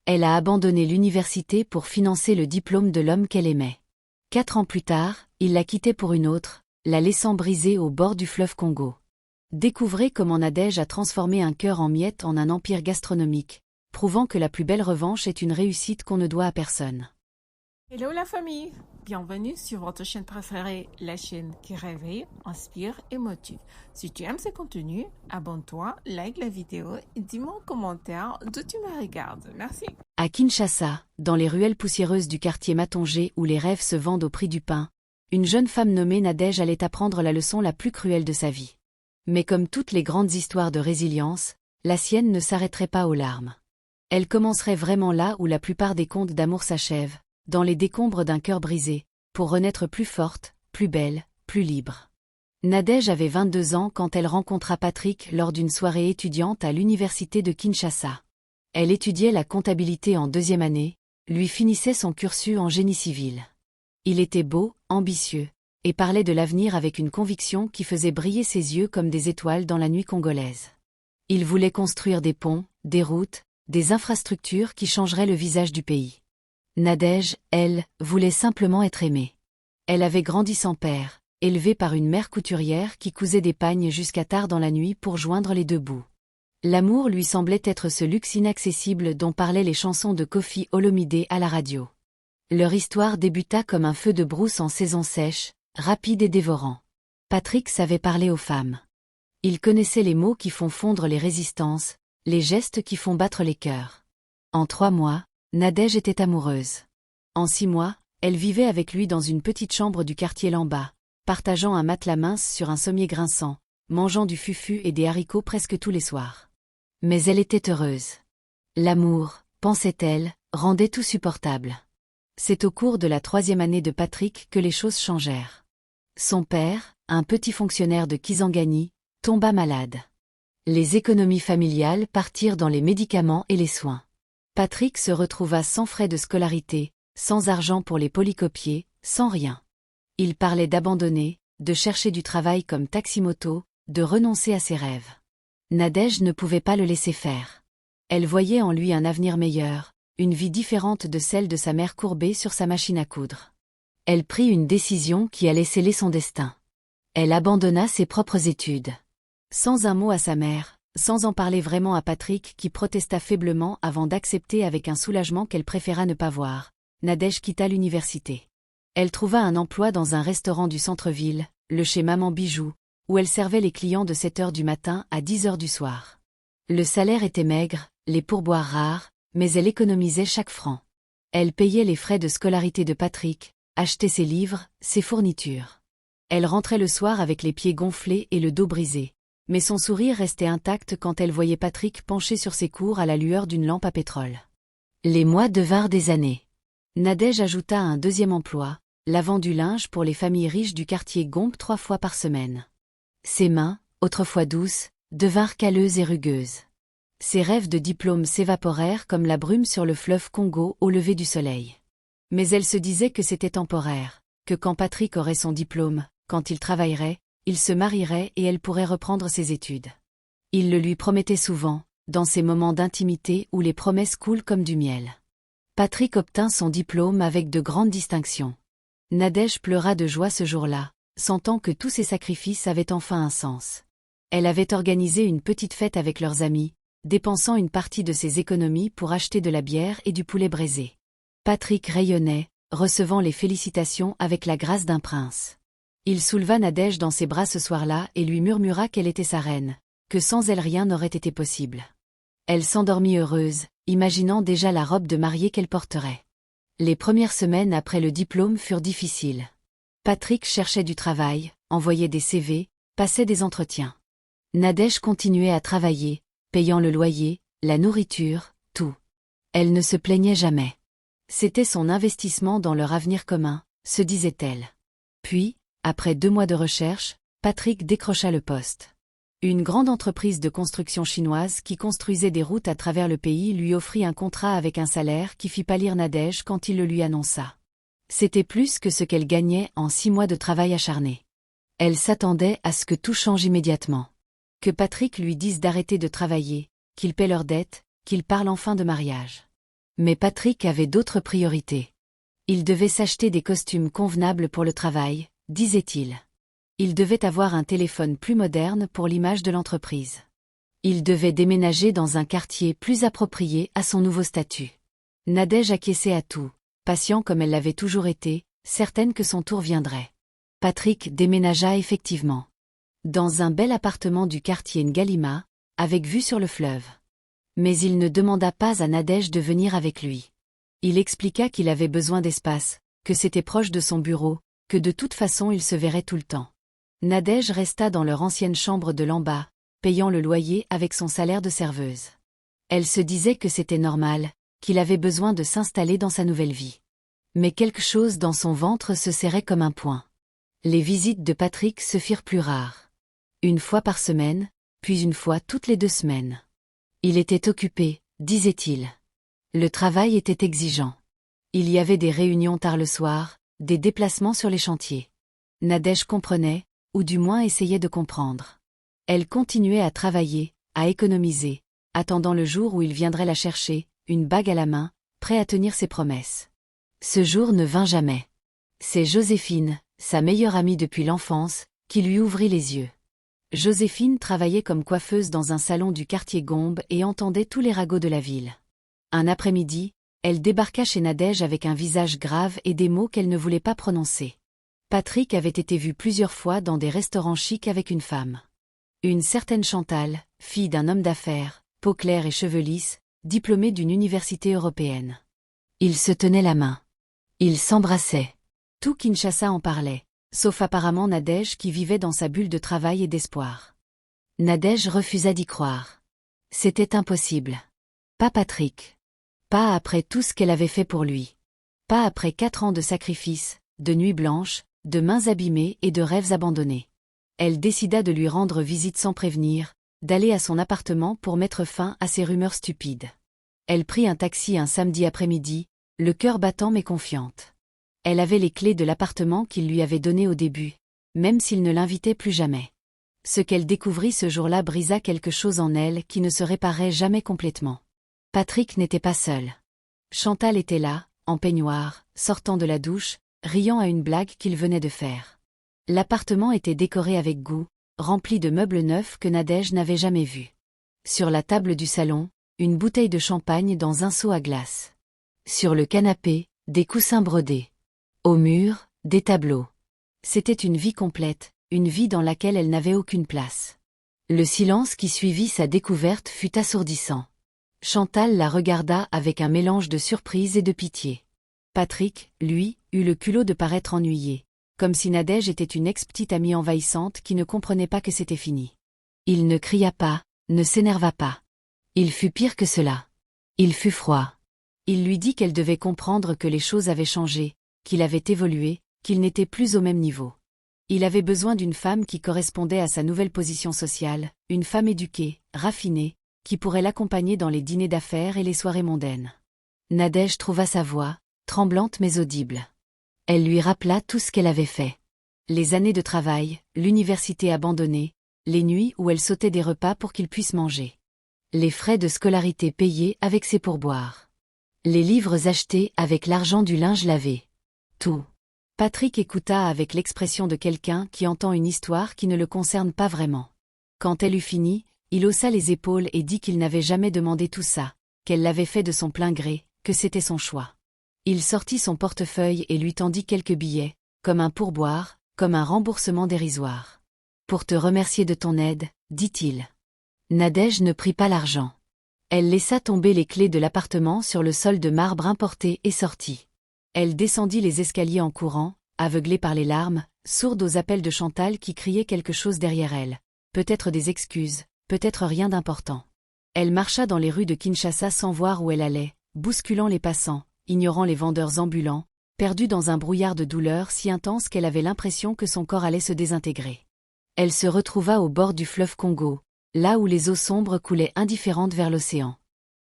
Elle a abandonné l'université pour financer le diplôme de l'homme qu'elle aimait. 4 ans plus tard, il l'a quittée pour une autre, la laissant brisée au bord du fleuve Congo. Découvrez comment Nadège a transformé un cœur en miettes en un empire gastronomique, prouvant que la plus belle revanche est une réussite qu'on ne doit à personne. Hello la famille, bienvenue sur votre chaîne préférée, la chaîne qui réveille, inspire et motive. Si tu aimes ce contenu, abonne-toi, like la vidéo et dis-moi en commentaire d'où tu me regardes. Merci. À Kinshasa, dans les ruelles poussiéreuses du quartier Matongé où les rêves se vendent au prix du pain, une jeune femme nommée Nadège allait apprendre la leçon la plus cruelle de sa vie. Mais comme toutes les grandes histoires de résilience, la sienne ne s'arrêterait pas aux larmes. Elle commencerait vraiment là où la plupart des contes d'amour s'achèvent, dans les décombres d'un cœur brisé, pour renaître plus forte, plus belle, plus libre. Nadège avait 22 ans quand elle rencontra Patrick lors d'une soirée étudiante à l'université de Kinshasa. Elle étudiait la comptabilité en 2e année, lui finissait son cursus en génie civil. Il était beau, ambitieux, et parlait de l'avenir avec une conviction qui faisait briller ses yeux comme des étoiles dans la nuit congolaise. Il voulait construire des ponts, des routes, des infrastructures qui changeraient le visage du pays. Nadège, elle, voulait simplement être aimée. Elle avait grandi sans père, élevée par une mère couturière qui cousait des pagnes jusqu'à tard dans la nuit pour joindre les deux bouts. L'amour lui semblait être ce luxe inaccessible dont parlaient les chansons de Koffi Olomidé à la radio. Leur histoire débuta comme un feu de brousse en saison sèche, rapide et dévorant. Patrick savait parler aux femmes. Il connaissait les mots qui font fondre les résistances, les gestes qui font battre les cœurs. En 3 mois, Nadège était amoureuse. En 6 mois, elle vivait avec lui dans une petite chambre du quartier Lamba, partageant un matelas mince sur un sommier grinçant, mangeant du fufu et des haricots presque tous les soirs. Mais elle était heureuse. L'amour, pensait-elle, rendait tout supportable. C'est au cours de la 3e année de Patrick que les choses changèrent. Son père, un petit fonctionnaire de Kisangani, tomba malade. Les économies familiales partirent dans les médicaments et les soins. Patrick se retrouva sans frais de scolarité, sans argent pour les polycopiers, sans rien. Il parlait d'abandonner, de chercher du travail comme taximoto, de renoncer à ses rêves. Nadège ne pouvait pas le laisser faire. Elle voyait en lui un avenir meilleur, une vie différente de celle de sa mère courbée sur sa machine à coudre. Elle prit une décision qui allait sceller son destin. Elle abandonna ses propres études. Sans un mot à sa mère, sans en parler vraiment à Patrick qui protesta faiblement avant d'accepter avec un soulagement qu'elle préféra ne pas voir, Nadège quitta l'université. Elle trouva un emploi dans un restaurant du centre-ville, le chez Maman Bijou, où elle servait les clients de 7 heures du matin à 10 heures du soir. Le salaire était maigre, les pourboires rares, mais elle économisait chaque franc. Elle payait les frais de scolarité de Patrick, achetait ses livres, ses fournitures. Elle rentrait le soir avec les pieds gonflés et le dos brisé. Mais son sourire restait intact quand elle voyait Patrick penché sur ses cours à la lueur d'une lampe à pétrole. Les mois devinrent des années. Nadège ajouta un 2e emploi, lavant du linge pour les familles riches du quartier Gombe 3 fois par semaine. Ses mains, autrefois douces, devinrent calleuses et rugueuses. Ses rêves de diplôme s'évaporèrent comme la brume sur le fleuve Congo au lever du soleil. Mais elle se disait que c'était temporaire, que quand Patrick aurait son diplôme, quand il travaillerait, il se marierait et elle pourrait reprendre ses études. Il le lui promettait souvent, dans ces moments d'intimité où les promesses coulent comme du miel. Patrick obtint son diplôme avec de grandes distinctions. Nadège pleura de joie ce jour-là, sentant que tous ses sacrifices avaient enfin un sens. Elle avait organisé une petite fête avec leurs amis, dépensant une partie de ses économies pour acheter de la bière et du poulet braisé. Patrick rayonnait, recevant les félicitations avec la grâce d'un prince. Il souleva Nadège dans ses bras ce soir-là et lui murmura qu'elle était sa reine, que sans elle rien n'aurait été possible. Elle s'endormit heureuse, imaginant déjà la robe de mariée qu'elle porterait. Les premières semaines après le diplôme furent difficiles. Patrick cherchait du travail, envoyait des CV, passait des entretiens. Nadège continuait à travailler, payant le loyer, la nourriture, tout. Elle ne se plaignait jamais. C'était son investissement dans leur avenir commun, se disait-elle. Puis, après 2 mois de recherche, Patrick décrocha le poste. Une grande entreprise de construction chinoise qui construisait des routes à travers le pays lui offrit un contrat avec un salaire qui fit pâlir Nadège quand il le lui annonça. C'était plus que ce qu'elle gagnait en 6 mois de travail acharné. Elle s'attendait à ce que tout change immédiatement. Que Patrick lui dise d'arrêter de travailler, qu'il paie leurs dettes, qu'il parle enfin de mariage. Mais Patrick avait d'autres priorités. Il devait s'acheter des costumes convenables pour le travail, disait-il. Il devait avoir un téléphone plus moderne pour l'image de l'entreprise. Il devait déménager dans un quartier plus approprié à son nouveau statut. Nadège acquiesçait à tout, patient comme elle l'avait toujours été, certaine que son tour viendrait. Patrick déménagea effectivement. Dans un bel appartement du quartier Ngalima, avec vue sur le fleuve. Mais il ne demanda pas à Nadège de venir avec lui. Il expliqua qu'il avait besoin d'espace, que c'était proche de son bureau, que de toute façon il se verrait tout le temps. Nadège resta dans leur ancienne chambre de l'en bas, payant le loyer avec son salaire de serveuse. Elle se disait que c'était normal, qu'il avait besoin de s'installer dans sa nouvelle vie. Mais quelque chose dans son ventre se serrait comme un poing. Les visites de Patrick se firent plus rares. Une fois par semaine, puis une fois toutes les 2 semaines. Il était occupé, disait-il. Le travail était exigeant. Il y avait des réunions tard le soir, des déplacements sur les chantiers. Nadège comprenait, ou du moins essayait de comprendre. Elle continuait à travailler, à économiser, attendant le jour où il viendrait la chercher, une bague à la main, prêt à tenir ses promesses. Ce jour ne vint jamais. C'est Joséphine, sa meilleure amie depuis l'enfance, qui lui ouvrit les yeux. Joséphine travaillait comme coiffeuse dans un salon du quartier Gombe et entendait tous les ragots de la ville. Un après-midi, elle débarqua chez Nadège avec un visage grave et des mots qu'elle ne voulait pas prononcer. Patrick avait été vu plusieurs fois dans des restaurants chics avec une femme. Une certaine Chantal, fille d'un homme d'affaires, peau claire et cheveux lisses, diplômée d'une université européenne. Ils se tenaient la main. Ils s'embrassaient. Tout Kinshasa en parlait, sauf apparemment Nadège qui vivait dans sa bulle de travail et d'espoir. Nadège refusa d'y croire. C'était impossible. Pas Patrick. Pas après tout ce qu'elle avait fait pour lui. Pas après 4 ans de sacrifices, de nuits blanches, de mains abîmées et de rêves abandonnés. Elle décida de lui rendre visite sans prévenir, d'aller à son appartement pour mettre fin à ses rumeurs stupides. Elle prit un taxi un samedi après-midi, le cœur battant mais confiante. Elle avait les clés de l'appartement qu'il lui avait donné au début, même s'il ne l'invitait plus jamais. Ce qu'elle découvrit ce jour-là brisa quelque chose en elle qui ne se réparait jamais complètement. Patrick n'était pas seul. Chantal était là, en peignoir, sortant de la douche, riant à une blague qu'il venait de faire. L'appartement était décoré avec goût, rempli de meubles neufs que Nadège n'avait jamais vus. Sur la table du salon, une bouteille de champagne dans un seau à glace. Sur le canapé, des coussins brodés. Au mur, des tableaux. C'était une vie complète, une vie dans laquelle elle n'avait aucune place. Le silence qui suivit sa découverte fut assourdissant. Chantal la regarda avec un mélange de surprise et de pitié. Patrick, lui, eut le culot de paraître ennuyé, comme si Nadège était une ex-petite amie envahissante qui ne comprenait pas que c'était fini. Il ne cria pas, ne s'énerva pas. Il fut pire que cela. Il fut froid. Il lui dit qu'elle devait comprendre que les choses avaient changé, qu'il avait évolué, qu'il n'était plus au même niveau. Il avait besoin d'une femme qui correspondait à sa nouvelle position sociale, une femme éduquée, raffinée, qui pourrait l'accompagner dans les dîners d'affaires et les soirées mondaines. Nadège trouva sa voix, tremblante mais audible. Elle lui rappela tout ce qu'elle avait fait. Les années de travail, l'université abandonnée, les nuits où elle sautait des repas pour qu'il puisse manger. Les frais de scolarité payés avec ses pourboires. Les livres achetés avec l'argent du linge lavé. Tout. Patrick écouta avec l'expression de quelqu'un qui entend une histoire qui ne le concerne pas vraiment. Quand elle eut fini, il haussa les épaules et dit qu'il n'avait jamais demandé tout ça, qu'elle l'avait fait de son plein gré, que c'était son choix. Il sortit son portefeuille et lui tendit quelques billets, comme un pourboire, comme un remboursement dérisoire. « Pour te remercier de ton aide, dit-il. » Nadège ne prit pas l'argent. Elle laissa tomber les clés de l'appartement sur le sol de marbre importé et sortit. Elle descendit les escaliers en courant, aveuglée par les larmes, sourde aux appels de Chantal qui criait quelque chose derrière elle. Peut-être des excuses, peut-être rien d'important. Elle marcha dans les rues de Kinshasa sans voir où elle allait, bousculant les passants, ignorant les vendeurs ambulants, perdue dans un brouillard de douleur si intense qu'elle avait l'impression que son corps allait se désintégrer. Elle se retrouva au bord du fleuve Congo, là où les eaux sombres coulaient indifférentes vers l'océan.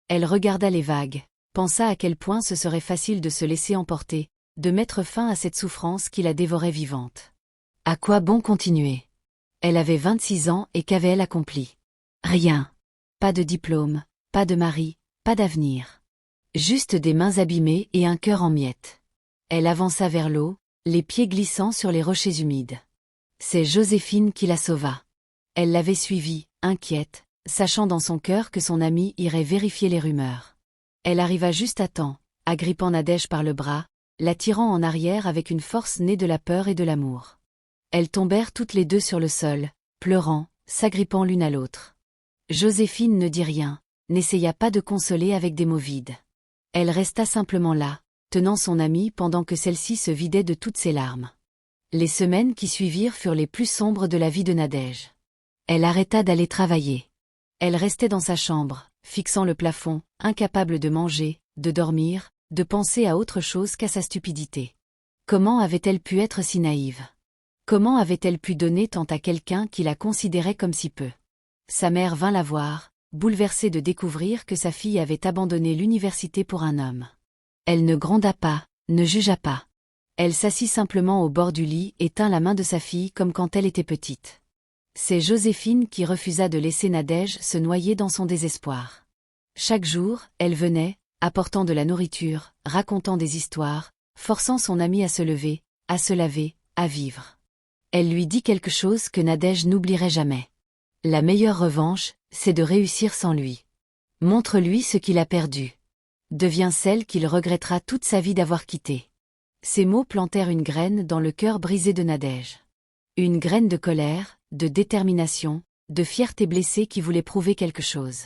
Elle regarda les vagues, pensa à quel point ce serait facile de se laisser emporter, de mettre fin à cette souffrance qui la dévorait vivante. À quoi bon continuer? Elle avait 26 ans et qu'avait-elle accompli? Rien. Pas de diplôme, pas de mari, pas d'avenir. Juste des mains abîmées et un cœur en miettes. Elle avança vers l'eau, les pieds glissant sur les rochers humides. C'est Joséphine qui la sauva. Elle l'avait suivie, inquiète, sachant dans son cœur que son amie irait vérifier les rumeurs. Elle arriva juste à temps, agrippant Nadège par le bras, la tirant en arrière avec une force née de la peur et de l'amour. Elles tombèrent toutes les deux sur le sol, pleurant, s'agrippant l'une à l'autre. Joséphine ne dit rien, n'essaya pas de consoler avec des mots vides. Elle resta simplement là, tenant son amie pendant que celle-ci se vidait de toutes ses larmes. Les semaines qui suivirent furent les plus sombres de la vie de Nadège. Elle arrêta d'aller travailler. Elle restait dans sa chambre, fixant le plafond, incapable de manger, de dormir, de penser à autre chose qu'à sa stupidité. Comment avait-elle pu être si naïve? Comment avait-elle pu donner tant à quelqu'un qui la considérait comme si peu? Sa mère vint la voir, bouleversée de découvrir que sa fille avait abandonné l'université pour un homme. Elle ne gronda pas, ne jugea pas. Elle s'assit simplement au bord du lit et tint la main de sa fille comme quand elle était petite. C'est Joséphine qui refusa de laisser Nadège se noyer dans son désespoir. Chaque jour, elle venait, apportant de la nourriture, racontant des histoires, forçant son amie à se lever, à se laver, à vivre. Elle lui dit quelque chose que Nadège n'oublierait jamais. La meilleure revanche, c'est de réussir sans lui. Montre-lui ce qu'il a perdu. Deviens celle qu'il regrettera toute sa vie d'avoir quittée. Ces mots plantèrent une graine dans le cœur brisé de Nadège. Une graine de colère, de détermination, de fierté blessée qui voulait prouver quelque chose.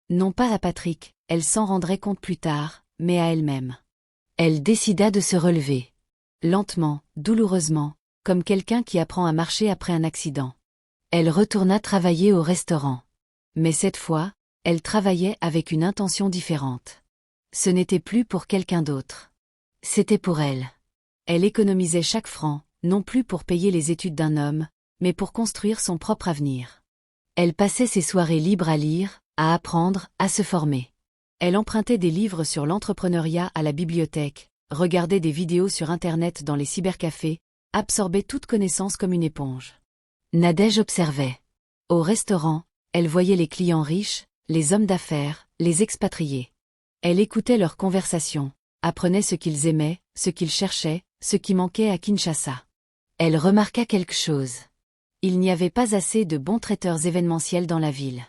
Non pas à Patrick, elle s'en rendrait compte plus tard, mais à elle-même. Elle décida de se relever. Lentement, douloureusement, comme quelqu'un qui apprend à marcher après un accident. Elle retourna travailler au restaurant. Mais cette fois, elle travaillait avec une intention différente. Ce n'était plus pour quelqu'un d'autre. C'était pour elle. Elle économisait chaque franc, non plus pour payer les études d'un homme, mais pour construire son propre avenir. Elle passait ses soirées libres à lire, à apprendre, à se former. Elle empruntait des livres sur l'entrepreneuriat à la bibliothèque, regardait des vidéos sur Internet dans les cybercafés, absorbait toute connaissance comme une éponge. Nadège observait. Au restaurant, elle voyait les clients riches, les hommes d'affaires, les expatriés. Elle écoutait leurs conversations, apprenait ce qu'ils aimaient, ce qu'ils cherchaient, ce qui manquait à Kinshasa. Elle remarqua quelque chose. Il n'y avait pas assez de bons traiteurs événementiels dans la ville.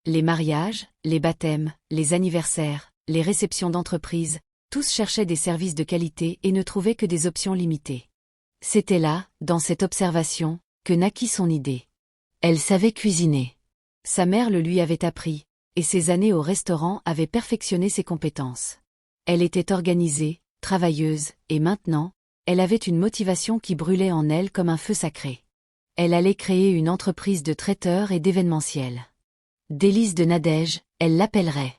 Les mariages, les baptêmes, les anniversaires, les réceptions d'entreprise, tous cherchaient des services de qualité et ne trouvaient que des options limitées. C'était là, dans cette observation, que naquit son idée. Elle savait cuisiner. Sa mère le lui avait appris, et ses années au restaurant avaient perfectionné ses compétences. Elle était organisée, travailleuse, et maintenant, elle avait une motivation qui brûlait en elle comme un feu sacré. Elle allait créer une entreprise de traiteurs et d'événementiel. Délice de Nadège, elle l'appellerait.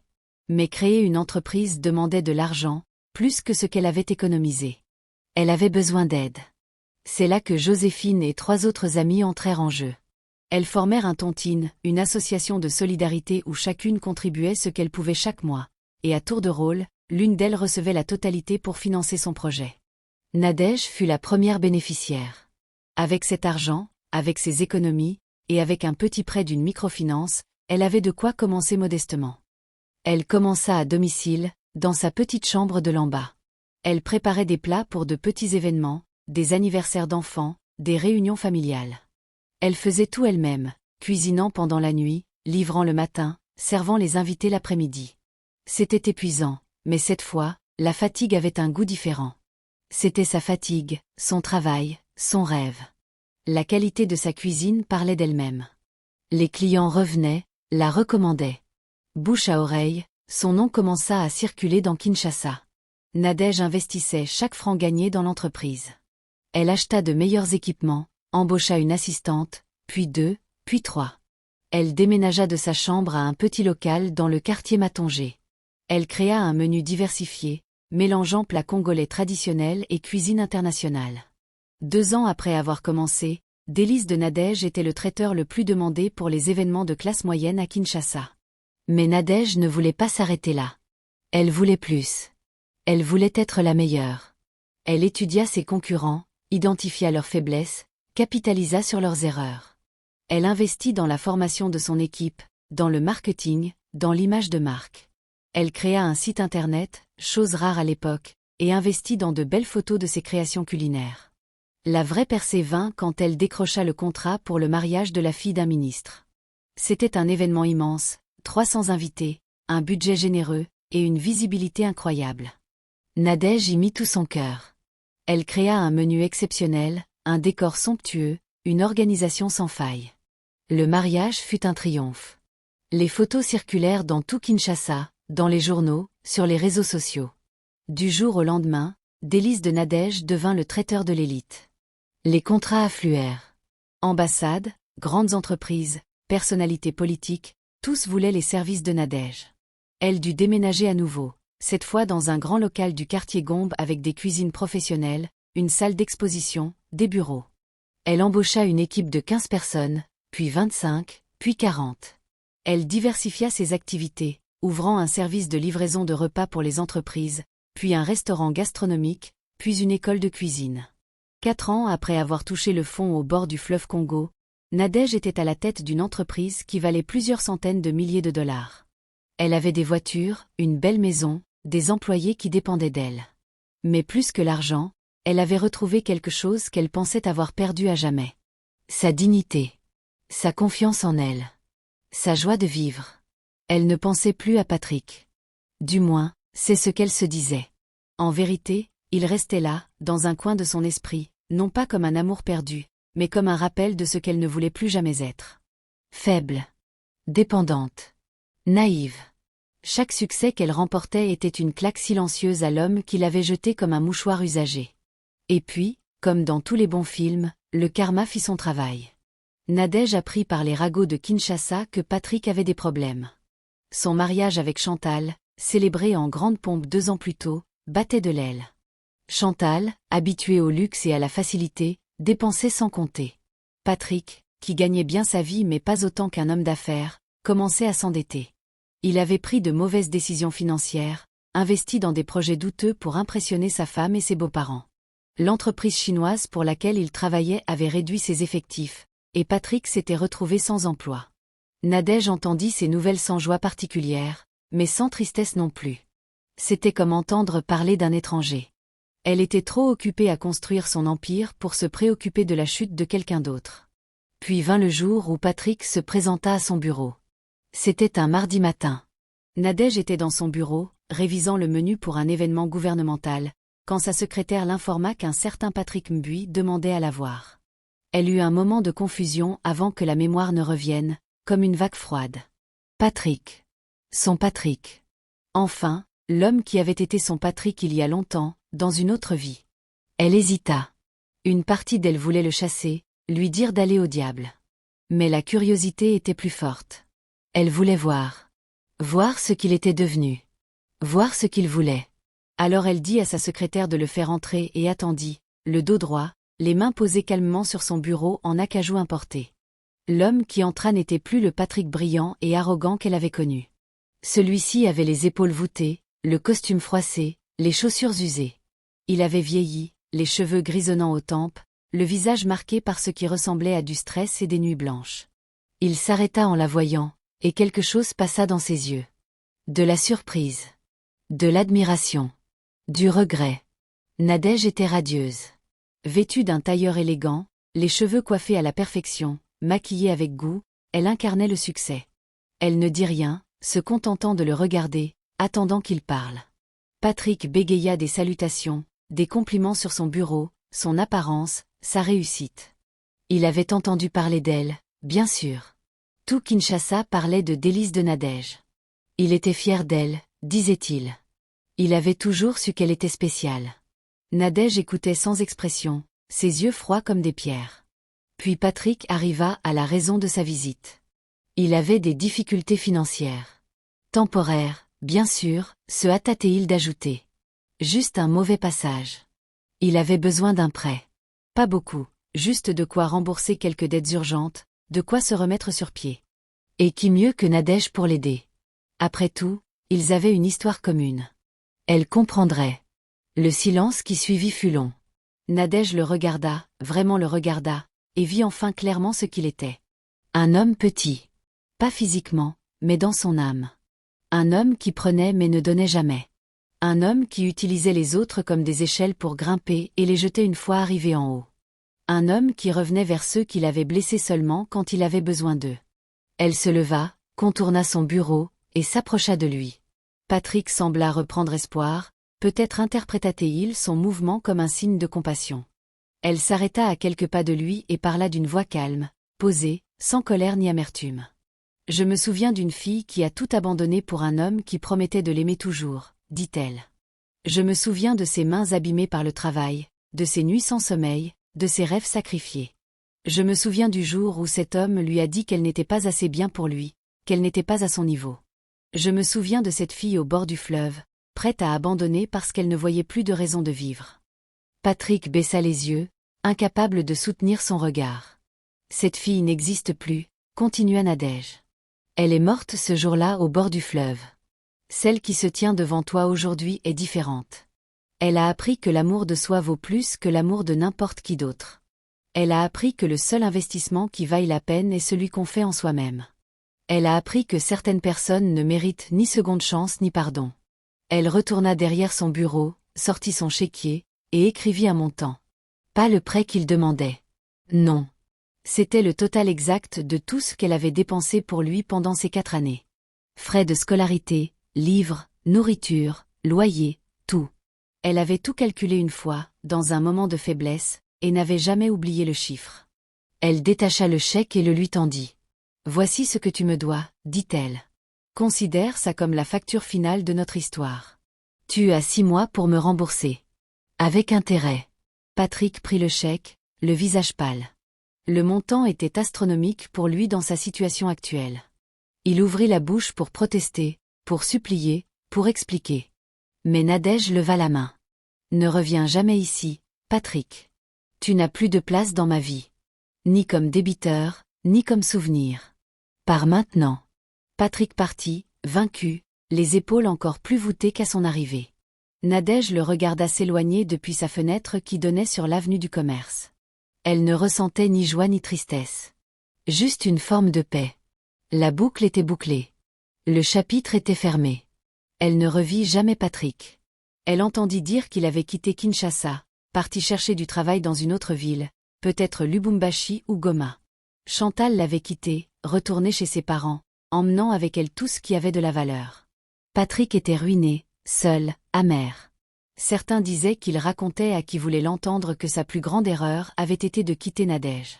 Mais créer une entreprise demandait de l'argent, plus que ce qu'elle avait économisé. Elle avait besoin d'aide. C'est là que Joséphine et 3 autres amies entrèrent en jeu. Elles formèrent un tontine, une association de solidarité où chacune contribuait ce qu'elle pouvait chaque mois, et à tour de rôle, l'une d'elles recevait la totalité pour financer son projet. Nadège fut la première bénéficiaire. Avec cet argent, avec ses économies, et avec un petit prêt d'une microfinance, elle avait de quoi commencer modestement. Elle commença à domicile, dans sa petite chambre de l'en bas. Elle préparait des plats pour de petits événements, des anniversaires d'enfants, des réunions familiales. Elle faisait tout elle-même, cuisinant pendant la nuit, livrant le matin, servant les invités l'après-midi. C'était épuisant, mais cette fois, la fatigue avait un goût différent. C'était sa fatigue, son travail, son rêve. La qualité de sa cuisine parlait d'elle-même. Les clients revenaient, la recommandaient. Bouche à oreille, son nom commença à circuler dans Kinshasa. Nadège investissait chaque franc gagné dans l'entreprise. Elle acheta de meilleurs équipements, embaucha une assistante, puis 2, puis 3. Elle déménagea de sa chambre à un petit local dans le quartier Matanger. Elle créa un menu diversifié, mélangeant plats congolais traditionnels et cuisine internationale. 2 ans après avoir commencé, Délice de Nadège était le traiteur le plus demandé pour les événements de classe moyenne à Kinshasa. Mais Nadège ne voulait pas s'arrêter là. Elle voulait plus. Elle voulait être la meilleure. Elle étudia ses concurrents, identifia leurs faiblesses, capitalisa sur leurs erreurs. Elle investit dans la formation de son équipe, dans le marketing, dans l'image de marque. Elle créa un site internet, chose rare à l'époque, et investit dans de belles photos de ses créations culinaires. La vraie percée vint quand elle décrocha le contrat pour le mariage de la fille d'un ministre. C'était un événement immense, 300 invités, un budget généreux, et une visibilité incroyable. Nadège y mit tout son cœur. Elle créa un menu exceptionnel, un décor somptueux, une organisation sans faille. Le mariage fut un triomphe. Les photos circulèrent dans tout Kinshasa, dans les journaux, sur les réseaux sociaux. Du jour au lendemain, Délice de Nadège devint le traiteur de l'élite. Les contrats affluèrent. Ambassades, grandes entreprises, personnalités politiques, tous voulaient les services de Nadège. Elle dut déménager à nouveau, cette fois dans un grand local du quartier Gombe avec des cuisines professionnelles, une salle d'exposition, des bureaux. Elle embaucha une équipe de 15 personnes, puis 25, puis 40. Elle diversifia ses activités, ouvrant un service de livraison de repas pour les entreprises, puis un restaurant gastronomique, puis une école de cuisine. 4 ans après avoir touché le fond au bord du fleuve Congo, Nadège était à la tête d'une entreprise qui valait plusieurs centaines de milliers de dollars. Elle avait des voitures, une belle maison, des employés qui dépendaient d'elle. Mais plus que l'argent, elle avait retrouvé quelque chose qu'elle pensait avoir perdu à jamais. Sa dignité. Sa confiance en elle. Sa joie de vivre. Elle ne pensait plus à Patrick. Du moins, c'est ce qu'elle se disait. En vérité, il restait là, dans un coin de son esprit, non pas comme un amour perdu, mais comme un rappel de ce qu'elle ne voulait plus jamais être. Faible. Dépendante. Naïve. Chaque succès qu'elle remportait était une claque silencieuse à l'homme qui l'avait jetée comme un mouchoir usagé. Et puis, comme dans tous les bons films, le karma fit son travail. Nadège apprit par les ragots de Kinshasa que Patrick avait des problèmes. Son mariage avec Chantal, célébré en grande pompe 2 ans plus tôt, battait de l'aile. Chantal, habituée au luxe et à la facilité, dépensait sans compter. Patrick, qui gagnait bien sa vie mais pas autant qu'un homme d'affaires, commençait à s'endetter. Il avait pris de mauvaises décisions financières, investi dans des projets douteux pour impressionner sa femme et ses beaux-parents. L'entreprise chinoise pour laquelle il travaillait avait réduit ses effectifs, et Patrick s'était retrouvé sans emploi. Nadège entendit ces nouvelles sans joie particulière, mais sans tristesse non plus. C'était comme entendre parler d'un étranger. Elle était trop occupée à construire son empire pour se préoccuper de la chute de quelqu'un d'autre. Puis vint le jour où Patrick se présenta à son bureau. C'était un mardi matin. Nadège était dans son bureau, révisant le menu pour un événement gouvernemental, quand sa secrétaire l'informa qu'un certain Patrick Mbui demandait à la voir. Elle eut un moment de confusion avant que la mémoire ne revienne, comme une vague froide. Patrick. Son Patrick. Enfin, l'homme qui avait été son Patrick il y a longtemps, dans une autre vie. Elle hésita. Une partie d'elle voulait le chasser, lui dire d'aller au diable. Mais la curiosité était plus forte. Elle voulait voir. Voir ce qu'il était devenu. Voir ce qu'il voulait. Alors elle dit à sa secrétaire de le faire entrer et attendit, le dos droit, les mains posées calmement sur son bureau en acajou importé. L'homme qui entra n'était plus le Patrick brillant et arrogant qu'elle avait connu. Celui-ci avait les épaules voûtées, le costume froissé, les chaussures usées. Il avait vieilli, les cheveux grisonnants aux tempes, le visage marqué par ce qui ressemblait à du stress et des nuits blanches. Il s'arrêta en la voyant, et quelque chose passa dans ses yeux. De la surprise. De l'admiration. Du regret. Nadège était radieuse. Vêtue d'un tailleur élégant, les cheveux coiffés à la perfection, maquillée avec goût, elle incarnait le succès. Elle ne dit rien, se contentant de le regarder, attendant qu'il parle. Patrick bégaya des salutations, des compliments sur son bureau, son apparence, sa réussite. Il avait entendu parler d'elle, bien sûr. Tout Kinshasa parlait de Délice de Nadège. Il était fier d'elle, disait-il. Il avait toujours su qu'elle était spéciale. Nadège écoutait sans expression, ses yeux froids comme des pierres. Puis Patrick arriva à la raison de sa visite. Il avait des difficultés financières. Temporaires, bien sûr, se hâta-t-il d'ajouter. Juste un mauvais passage. Il avait besoin d'un prêt. Pas beaucoup, juste de quoi rembourser quelques dettes urgentes, de quoi se remettre sur pied. Et qui mieux que Nadège pour l'aider? Après tout, ils avaient une histoire commune. Elle comprendrait. Le silence qui suivit fut long. Nadège le regarda, vraiment le regarda, et vit enfin clairement ce qu'il était. Un homme petit. Pas physiquement, mais dans son âme. Un homme qui prenait mais ne donnait jamais. Un homme qui utilisait les autres comme des échelles pour grimper et les jeter une fois arrivé en haut. Un homme qui revenait vers ceux qu'il avait blessés seulement quand il avait besoin d'eux. Elle se leva, contourna son bureau, et s'approcha de lui. Patrick sembla reprendre espoir, peut-être interpréta-t-il son mouvement comme un signe de compassion. Elle s'arrêta à quelques pas de lui et parla d'une voix calme, posée, sans colère ni amertume. Je me souviens d'une fille qui a tout abandonné pour un homme qui promettait de l'aimer toujours, dit-elle. Je me souviens de ses mains abîmées par le travail, de ses nuits sans sommeil, de ses rêves sacrifiés. Je me souviens du jour où cet homme lui a dit qu'elle n'était pas assez bien pour lui, qu'elle n'était pas à son niveau. Je me souviens de cette fille au bord du fleuve, prête à abandonner parce qu'elle ne voyait plus de raison de vivre. Patrick baissa les yeux, incapable de soutenir son regard. Cette fille n'existe plus, continua Nadège. Elle est morte ce jour-là au bord du fleuve. Celle qui se tient devant toi aujourd'hui est différente. Elle a appris que l'amour de soi vaut plus que l'amour de n'importe qui d'autre. Elle a appris que le seul investissement qui vaille la peine est celui qu'on fait en soi-même. Elle a appris que certaines personnes ne méritent ni seconde chance ni pardon. Elle retourna derrière son bureau, sortit son chéquier, et écrivit un montant. Pas le prêt qu'il demandait. Non. C'était le total exact de tout ce qu'elle avait dépensé pour lui pendant ces 4 années. Frais de scolarité, livres, nourriture, loyer, tout. Elle avait tout calculé une fois, dans un moment de faiblesse, et n'avait jamais oublié le chiffre. Elle détacha le chèque et le lui tendit. « Voici ce que tu me dois, dit-elle. Considère ça comme la facture finale de notre histoire. Tu as 6 mois pour me rembourser. Avec intérêt. » Patrick prit le chèque, le visage pâle. Le montant était astronomique pour lui dans sa situation actuelle. Il ouvrit la bouche pour protester, pour supplier, pour expliquer. Mais Nadège leva la main. « Ne reviens jamais ici, Patrick. Tu n'as plus de place dans ma vie. Ni comme débiteur, ni comme souvenir. Pars maintenant. » Patrick partit, vaincu, les épaules encore plus voûtées qu'à son arrivée. Nadège le regarda s'éloigner depuis sa fenêtre qui donnait sur l'avenue du Commerce. Elle ne ressentait ni joie ni tristesse. Juste une forme de paix. La boucle était bouclée. Le chapitre était fermé. Elle ne revit jamais Patrick. Elle entendit dire qu'il avait quitté Kinshasa, parti chercher du travail dans une autre ville, peut-être Lubumbashi ou Goma. Chantal l'avait quitté, retournée chez ses parents, emmenant avec elle tout ce qui avait de la valeur. Patrick était ruiné, seul, amer. Certains disaient qu'il racontait à qui voulait l'entendre que sa plus grande erreur avait été de quitter Nadège.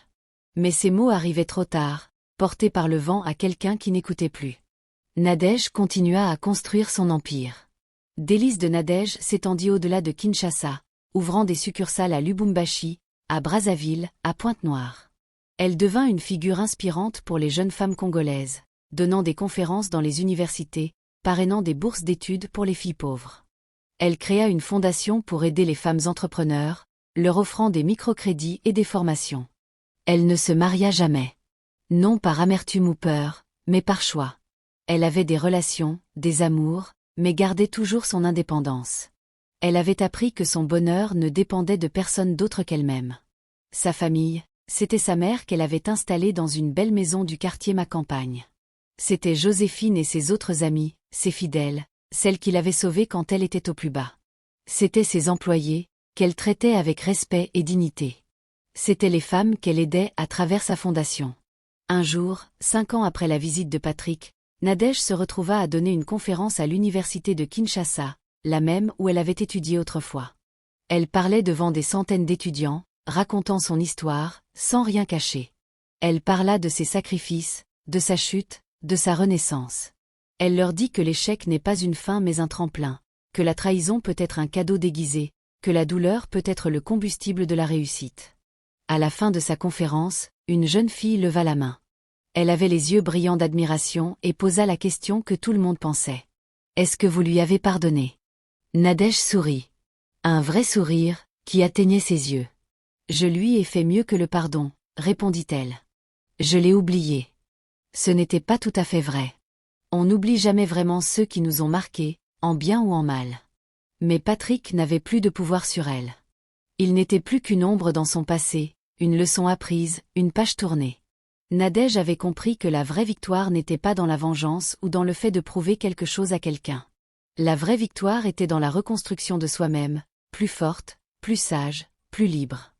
Mais ces mots arrivaient trop tard, portés par le vent à quelqu'un qui n'écoutait plus. Nadège continua à construire son empire. Délice de Nadège s'étendit au-delà de Kinshasa, ouvrant des succursales à Lubumbashi, à Brazzaville, à Pointe-Noire. Elle devint une figure inspirante pour les jeunes femmes congolaises, donnant des conférences dans les universités, parrainant des bourses d'études pour les filles pauvres. Elle créa une fondation pour aider les femmes entrepreneurs, leur offrant des microcrédits et des formations. Elle ne se maria jamais. Non par amertume ou peur, mais par choix. Elle avait des relations, des amours, mais gardait toujours son indépendance. Elle avait appris que son bonheur ne dépendait de personne d'autre qu'elle-même. Sa famille, c'était sa mère qu'elle avait installée dans une belle maison du quartier Ma Campagne. C'était Joséphine et ses autres amies, ses fidèles, celles qui l'avaient sauvée quand elle était au plus bas. C'étaient ses employés, qu'elle traitait avec respect et dignité. C'étaient les femmes qu'elle aidait à travers sa fondation. Un jour, 5 ans après la visite de Patrick, Nadège se retrouva à donner une conférence à l'université de Kinshasa, la même où elle avait étudié autrefois. Elle parlait devant des centaines d'étudiants, racontant son histoire, sans rien cacher. Elle parla de ses sacrifices, de sa chute, de sa renaissance. Elle leur dit que l'échec n'est pas une fin mais un tremplin, que la trahison peut être un cadeau déguisé, que la douleur peut être le combustible de la réussite. À la fin de sa conférence, une jeune fille leva la main. Elle avait les yeux brillants d'admiration et posa la question que tout le monde pensait. « Est-ce que vous lui avez pardonné ?» Nadège sourit. Un vrai sourire, qui atteignait ses yeux. « Je lui ai fait mieux que le pardon, » répondit-elle. « Je l'ai oublié. » Ce n'était pas tout à fait vrai. On n'oublie jamais vraiment ceux qui nous ont marqués, en bien ou en mal. Mais Patrick n'avait plus de pouvoir sur elle. Il n'était plus qu'une ombre dans son passé, une leçon apprise, une page tournée. Nadège avait compris que la vraie victoire n'était pas dans la vengeance ou dans le fait de prouver quelque chose à quelqu'un. La vraie victoire était dans la reconstruction de soi-même, plus forte, plus sage, plus libre.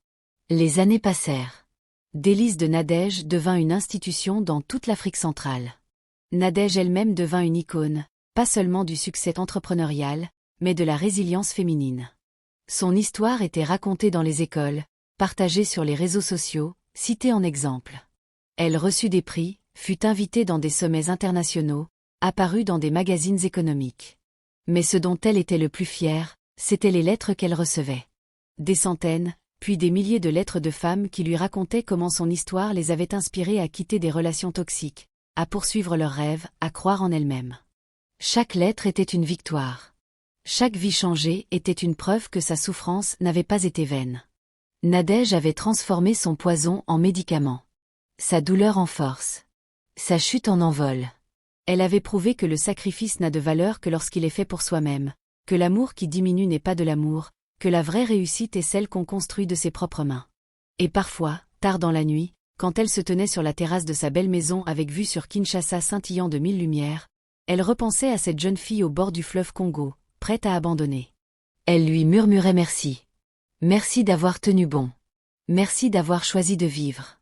Les années passèrent. Délices de Nadège devint une institution dans toute l'Afrique centrale. Nadège elle-même devint une icône, pas seulement du succès entrepreneurial, mais de la résilience féminine. Son histoire était racontée dans les écoles, partagée sur les réseaux sociaux, citée en exemple. Elle reçut des prix, fut invitée dans des sommets internationaux, apparut dans des magazines économiques. Mais ce dont elle était le plus fière, c'étaient les lettres qu'elle recevait. Des centaines, puis des milliers de lettres de femmes qui lui racontaient comment son histoire les avait inspirées à quitter des relations toxiques, à poursuivre leurs rêves, à croire en elles-mêmes. Chaque lettre était une victoire. Chaque vie changée était une preuve que sa souffrance n'avait pas été vaine. Nadège avait transformé son poison en médicament. Sa douleur en force. Sa chute en envol. Elle avait prouvé que le sacrifice n'a de valeur que lorsqu'il est fait pour soi-même, que l'amour qui diminue n'est pas de l'amour, que la vraie réussite est celle qu'on construit de ses propres mains. Et parfois, tard dans la nuit, quand elle se tenait sur la terrasse de sa belle maison avec vue sur Kinshasa scintillant de 1000 lumières, elle repensait à cette jeune fille au bord du fleuve Congo, prête à abandonner. Elle lui murmurait merci. Merci d'avoir tenu bon. Merci d'avoir choisi de vivre.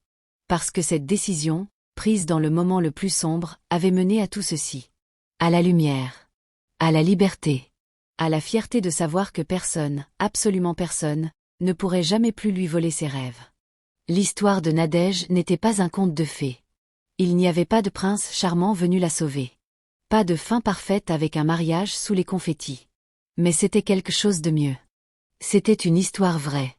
Parce que cette décision, prise dans le moment le plus sombre, avait mené à tout ceci. À la lumière. À la liberté. À la fierté de savoir que personne, absolument personne, ne pourrait jamais plus lui voler ses rêves. L'histoire de Nadège n'était pas un conte de fées. Il n'y avait pas de prince charmant venu la sauver. Pas de fin parfaite avec un mariage sous les confettis. Mais c'était quelque chose de mieux. C'était une histoire vraie.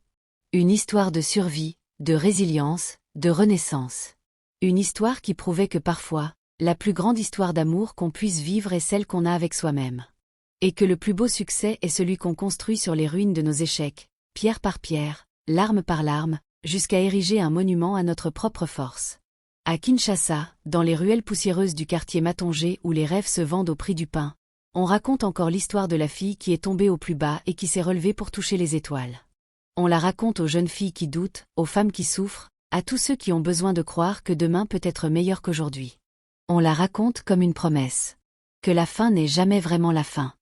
Une histoire de survie, de résilience, de renaissance. Une histoire qui prouvait que parfois, la plus grande histoire d'amour qu'on puisse vivre est celle qu'on a avec soi-même. Et que le plus beau succès est celui qu'on construit sur les ruines de nos échecs, pierre par pierre, larme par larme, jusqu'à ériger un monument à notre propre force. À Kinshasa, dans les ruelles poussiéreuses du quartier Matonge où les rêves se vendent au prix du pain, on raconte encore l'histoire de la fille qui est tombée au plus bas et qui s'est relevée pour toucher les étoiles. On la raconte aux jeunes filles qui doutent, aux femmes qui souffrent, à tous ceux qui ont besoin de croire que demain peut être meilleur qu'aujourd'hui. On la raconte comme une promesse. Que la fin n'est jamais vraiment la fin.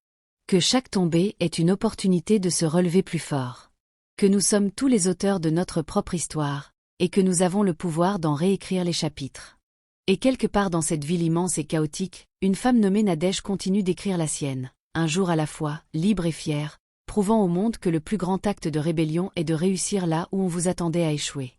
Que chaque tombée est une opportunité de se relever plus fort. Que nous sommes tous les auteurs de notre propre histoire, et que nous avons le pouvoir d'en réécrire les chapitres. Et quelque part dans cette ville immense et chaotique, une femme nommée Nadège continue d'écrire la sienne, un jour à la fois, libre et fière, prouvant au monde que le plus grand acte de rébellion est de réussir là où on vous attendait à échouer.